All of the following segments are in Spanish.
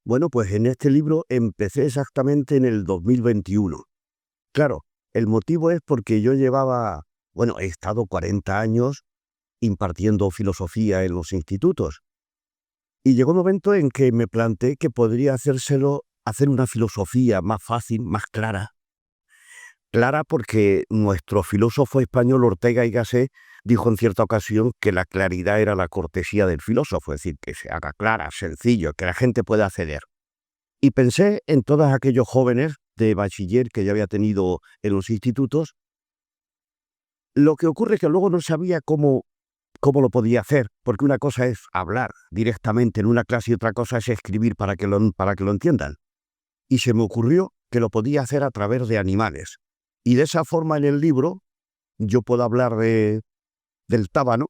Bueno, pues en este libro empecé exactamente en el 2021. Claro, el motivo es porque yo he estado 40 años impartiendo filosofía en los institutos. Y llegó un momento en que me planteé que podría hacer una filosofía más fácil, más clara. Clara porque nuestro filósofo español Ortega y Gasset dijo en cierta ocasión que la claridad era la cortesía del filósofo, es decir, que se haga clara, sencillo, que la gente pueda acceder. Y pensé en todos aquellos jóvenes de bachiller que yo había tenido en los institutos. Lo que ocurre es que luego no sabía cómo lo podía hacer, porque una cosa es hablar directamente en una clase y otra cosa es escribir para que lo entiendan. Y se me ocurrió que lo podía hacer a través de animales. Y de esa forma en el libro yo puedo hablar del tábano,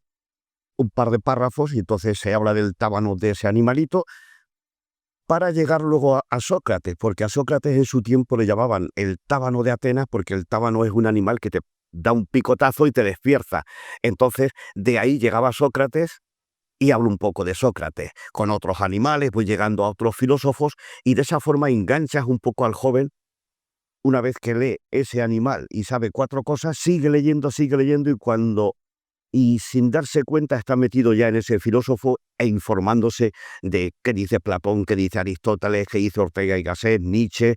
un par de párrafos, y entonces se habla del tábano de ese animalito, para llegar luego a Sócrates, porque a Sócrates en su tiempo le llamaban el tábano de Atenas, porque el tábano es un animal que te da un picotazo y te despierta. Entonces, de ahí llegaba Sócrates y hablo un poco de Sócrates. Con otros animales voy llegando a otros filósofos y de esa forma enganchas un poco al joven. Una vez que lee ese animal y sabe 4 cosas, sigue leyendo y sin darse cuenta está metido ya en ese filósofo e informándose de qué dice Platón, qué dice Aristóteles, qué dice Ortega y Gasset, Nietzsche,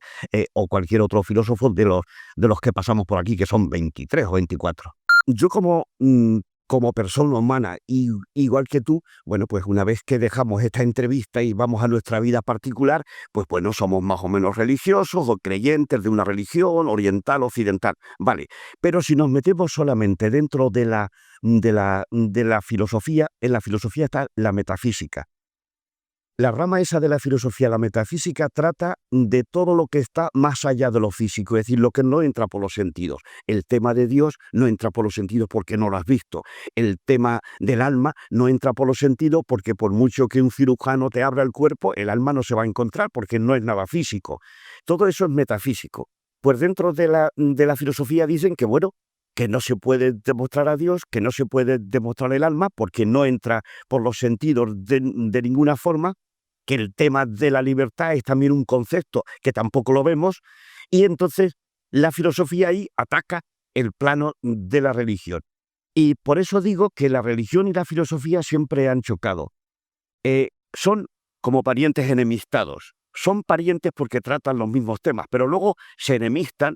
o cualquier otro filósofo de los que pasamos por aquí, que son 23 o 24. Yo como persona humana, igual que tú, bueno, pues una vez que dejamos esta entrevista y vamos a nuestra vida particular, pues bueno, somos más o menos religiosos o creyentes de una religión oriental, occidental, vale. Pero si nos metemos solamente dentro de la filosofía, en la filosofía está la metafísica. La rama esa de la filosofía, la metafísica, trata de todo lo que está más allá de lo físico, es decir, lo que no entra por los sentidos. El tema de Dios no entra por los sentidos porque no lo has visto. El tema del alma no entra por los sentidos porque por mucho que un cirujano te abra el cuerpo, el alma no se va a encontrar porque no es nada físico. Todo eso es metafísico. Pues dentro de la filosofía dicen que, bueno, que no se puede demostrar a Dios, que no se puede demostrar el alma porque no entra por los sentidos de ninguna forma, que el tema de la libertad es también un concepto que tampoco lo vemos, y entonces la filosofía ahí ataca el plano de la religión. Y por eso digo que la religión y la filosofía siempre han chocado. Son como parientes enemistados. Son parientes porque tratan los mismos temas, pero luego se enemistan,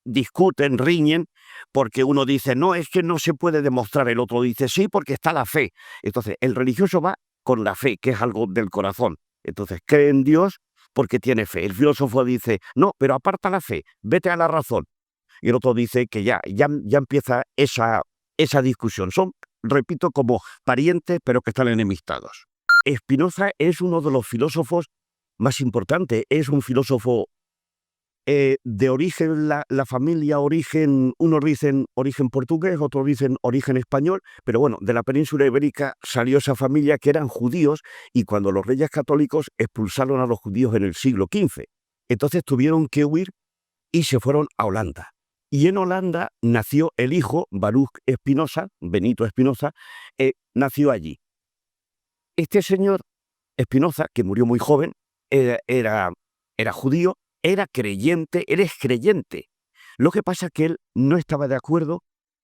discuten, riñen, porque uno dice, no, es que no se puede demostrar, el otro dice, sí, porque está la fe. Entonces, el religioso va con la fe, que es algo del corazón. Entonces, cree en Dios porque tiene fe. El filósofo dice, no, pero aparta la fe, vete a la razón. Y el otro dice que ya empieza esa discusión. Son, repito, como parientes, pero que están enemistados. Spinoza es uno de los filósofos más importantes, es un filósofo de origen, la familia origen, unos dicen origen portugués, otros dicen origen español, pero bueno, de la península ibérica salió esa familia que eran judíos y cuando los reyes católicos expulsaron a los judíos en el siglo XV, entonces tuvieron que huir y se fueron a Holanda. Y en Holanda nació el hijo, Baruch Spinoza, Benito Spinoza, nació allí. Este señor Spinoza, que murió muy joven, era judío, era creyente, él es creyente. Lo que pasa es que él no estaba de acuerdo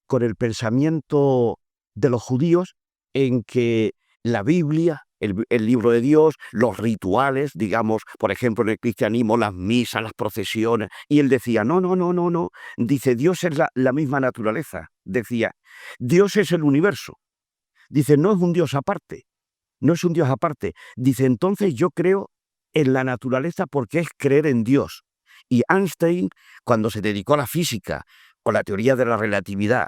con el pensamiento de los judíos en que la Biblia, el libro de Dios, los rituales, digamos, por ejemplo, en el cristianismo, las misas, las procesiones, y él decía, no, no, no, no, no, dice, Dios es la misma naturaleza, decía, Dios es el universo, dice, no es un Dios aparte. No es un Dios aparte. Dice, entonces yo creo en la naturaleza porque es creer en Dios. Y Einstein, cuando se dedicó a la física, con la teoría de la relatividad,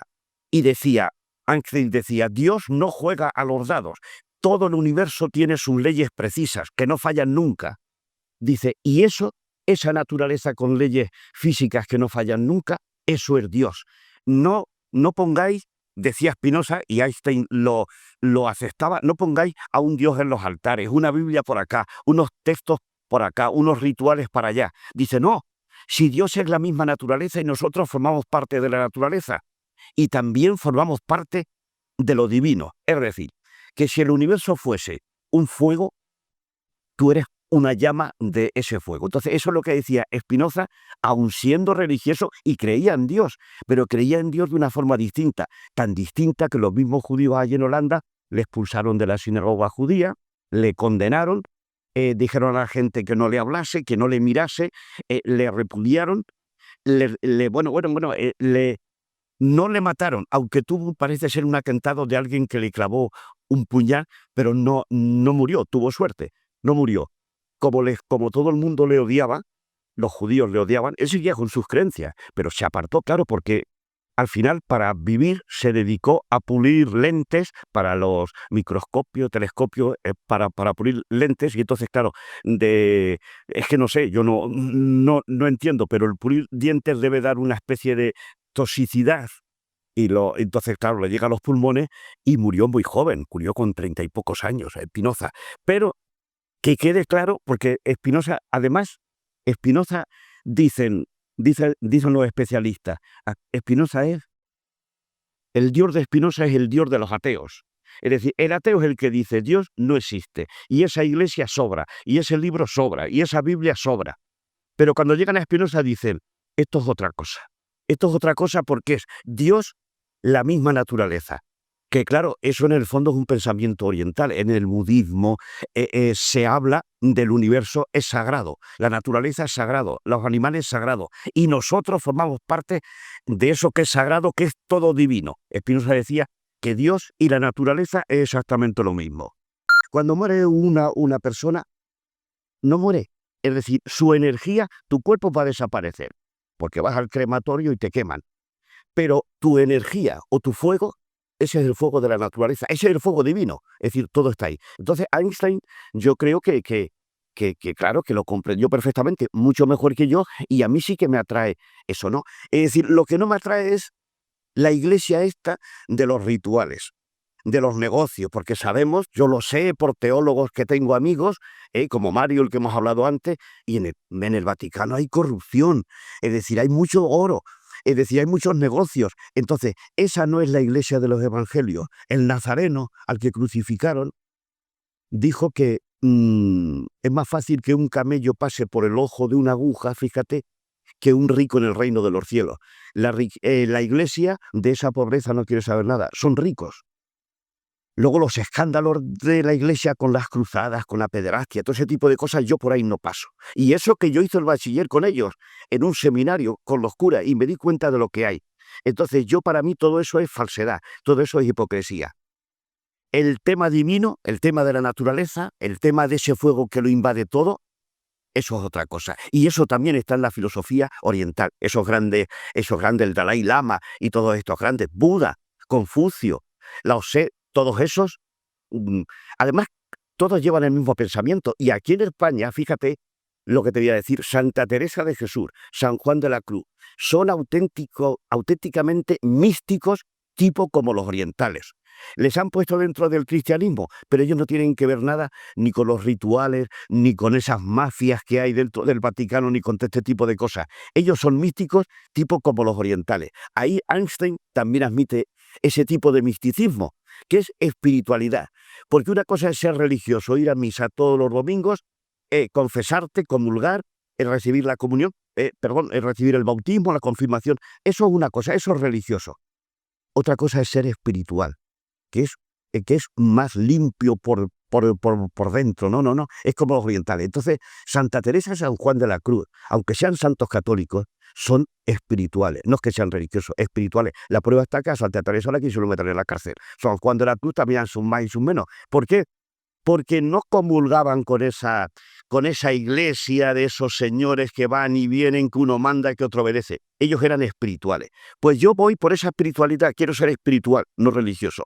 Einstein decía, Dios no juega a los dados. Todo el universo tiene sus leyes precisas, que no fallan nunca. Dice, y esa naturaleza con leyes físicas que no fallan nunca, eso es Dios. No pongáis, decía Spinoza, y Einstein lo aceptaba, no pongáis a un Dios en los altares, una Biblia por acá, unos textos por acá, unos rituales para allá. Dice, no, si Dios es la misma naturaleza y nosotros formamos parte de la naturaleza, y también formamos parte de lo divino. Es decir, que si el universo fuese un fuego, tú eres una llama de ese fuego. Entonces, eso es lo que decía Spinoza, aun siendo religioso, y creía en Dios, pero creía en Dios de una forma distinta, tan distinta que los mismos judíos allí en Holanda le expulsaron de la sinagoga judía, le condenaron, dijeron a la gente que no le hablase, que no le mirase, le repudiaron, no le mataron, aunque tuvo, parece ser, un atentado de alguien que le clavó un puñal, pero no murió, tuvo suerte, no murió. Como todo el mundo le odiaba, los judíos le odiaban, él seguía con sus creencias, pero se apartó, claro, porque al final, para vivir, se dedicó a pulir lentes para los microscopios, telescopios, para pulir lentes, y entonces, claro, es que no sé, yo no entiendo, pero el pulir dientes debe dar una especie de toxicidad, entonces, claro, le llega a los pulmones y murió muy joven, murió con 30 y pocos años, Spinoza. Pero que quede claro, porque además, Spinoza, dicen los especialistas, el Dios de Spinoza es el Dios de los ateos. Es decir, el ateo es el que dice Dios no existe, y esa iglesia sobra, y ese libro sobra, y esa Biblia sobra. Pero cuando llegan a Spinoza dicen, esto es otra cosa. Esto es otra cosa porque es Dios la misma naturaleza. Que claro, eso en el fondo es un pensamiento oriental. En el budismo se habla del universo es sagrado, la naturaleza es sagrado, los animales sagrados, y nosotros formamos parte de eso que es sagrado, que es todo divino. Spinoza decía que Dios y la naturaleza es exactamente lo mismo. Cuando muere una persona, no muere. Es decir, su energía, tu cuerpo va a desaparecer, porque vas al crematorio y te queman. Pero tu energía o tu fuego, ese es el fuego de la naturaleza, ese es el fuego divino, es decir, todo está ahí. Entonces Einstein, yo creo que claro, que lo comprendió perfectamente, mucho mejor que yo, y a mí sí que me atrae eso, ¿no? Es decir, lo que no me atrae es la iglesia esta de los rituales, de los negocios, porque sabemos, yo lo sé por teólogos que tengo amigos, como Mario, el que hemos hablado antes, y en el Vaticano hay corrupción, es decir, hay mucho oro. Es decir, hay muchos negocios. Entonces, esa no es la iglesia de los evangelios. El nazareno, al que crucificaron, dijo que es más fácil que un camello pase por el ojo de una aguja, fíjate, que un rico en el reino de los cielos. La iglesia de esa pobreza no quiere saber nada. Son ricos. Luego los escándalos de la iglesia con las cruzadas, con la pederastia, todo ese tipo de cosas, yo por ahí no paso. Y eso que yo hice el bachiller con ellos, en un seminario con los curas, y me di cuenta de lo que hay. Entonces para mí todo eso es falsedad, todo eso es hipocresía. El tema divino, el tema de la naturaleza, el tema de ese fuego que lo invade todo, eso es otra cosa. Y eso también está en la filosofía oriental. Esos grandes, el Dalai Lama y todos estos grandes, Buda, Confucio, Lao Tse, todos esos, además, todos llevan el mismo pensamiento. Y aquí en España, fíjate lo que te voy a decir, Santa Teresa de Jesús, San Juan de la Cruz, son auténticamente místicos, tipo como los orientales. Les han puesto dentro del cristianismo, pero ellos no tienen que ver nada ni con los rituales, ni con esas mafias que hay dentro del Vaticano, ni con este tipo de cosas. Ellos son místicos, tipo como los orientales. Ahí Einstein también admite ese tipo de misticismo, que es espiritualidad. Porque una cosa es ser religioso, ir a misa todos los domingos, confesarte, comulgar, recibir la comunión, recibir el bautismo, la confirmación. Eso es una cosa, eso es religioso. Otra cosa es ser espiritual, que es más limpio por dentro. No, es como los orientales. Entonces, Santa Teresa y San Juan de la Cruz, aunque sean santos católicos, son espirituales, no es que sean religiosos, espirituales. La prueba está acá, Santa Teresa la quisieron meter en la cárcel. San Juan de la Cruz también son más y son menos. ¿Por qué? Porque no comulgaban con esa iglesia de esos señores que van y vienen, que uno manda y que otro obedece. Ellos eran espirituales. Pues yo voy por esa espiritualidad, quiero ser espiritual, no religioso.